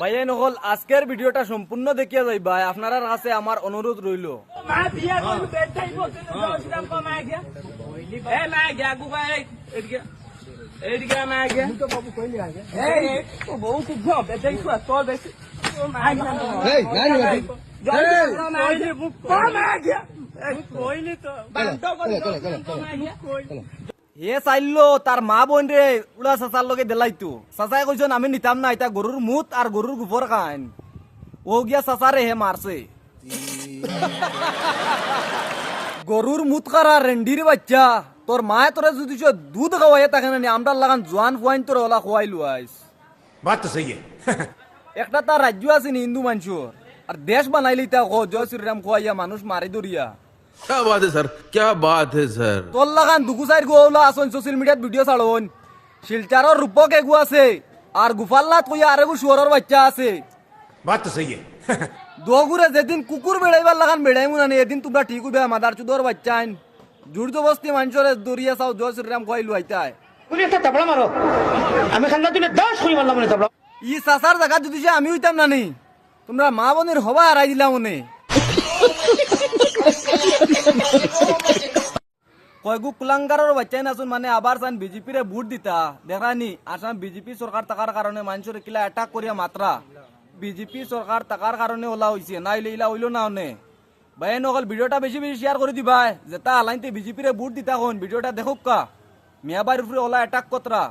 ভাইয়া নকল আজকের ভিডিওটা সম্পূর্ণ দেখিয়া যাইবা আপনার কাছে আমার অনুরোধ রইল। হে চাইলো তার মা বোন রে উড়া চাচার লগে দেলাইতো চাচাই কইছেন আমি নিতাম না, এটা গরুর মুত আর গরুর গোবর খান। ও গিয়া চাচারে হে মারছে। গরুর মুত কারা রেন্ডির বাচ্চা, তোর মায়ে তোরে যদি দুধ খাওয়াই থাকে না আমরা লাগান জোয়ান ফুয়াইন তোর ওলা খোয়াই লুয়াইস। একটা তার রাজ্য আছে নি হিন্দু মানুষের, আর দেশ বানাইলি তা জয় শ্রীরাম খোয়াইয়া মানুষ মারি দরিয়া। क्या बात है सर, क्या बात है सर। তোর লাগান দুগু সাইড গোলা আসন সোশ্যাল মিডিয়াত ভিডিও ছাড়ন। শিলচারর রূপক এগু আছে আর গুফাল্লাত কইয়া আরেগু শুয়ারের বাচ্চা আছে। बात तो सही है। দগুরে যেদিন কুকুর বেড়াইবার লাগান বেড়াইমু না এদিন তোমরা ঠিক হইবে মাদার চুদর বাচ্চা আইন জোর জবস্তি মানুষের দরিয়া চাও জয় শ্রীরাম খোয়াই লুয়াইতাই। তুমি একটা তাবলা মারো, আমি খান্না দিনে 10 কই মারলাম না তাবলা। ই চাচার জায়গা যদি সে আমি হইতাম না নি তোমরা মা বোনের হবা হারাই দিলাম মনে। কয়গু কুলাঙ্গারের বাচ্চাই নাচুন মানে আবার চান বিজেপিরে ভোট দিতা দেখানি। আসাম বিজেপি সরকার থাকার কারণে মানুষের কিলা অ্যাটাক করিয়া মাত্রা বিজেপি সরকার থাকার কারণে ওলা হইছে, নাইলে ইলা হইলো না অনে। ভাই নকল ভিডিওটা বেশি বেশি শেয়ার করে দিবা যেটা আলাইনতে বিজেপিরে ভোট দিতা হন। ভিডিওটা দেখুক কা মিয়াবাড়ির উপরে ওলা অ্যাটাক কতরা।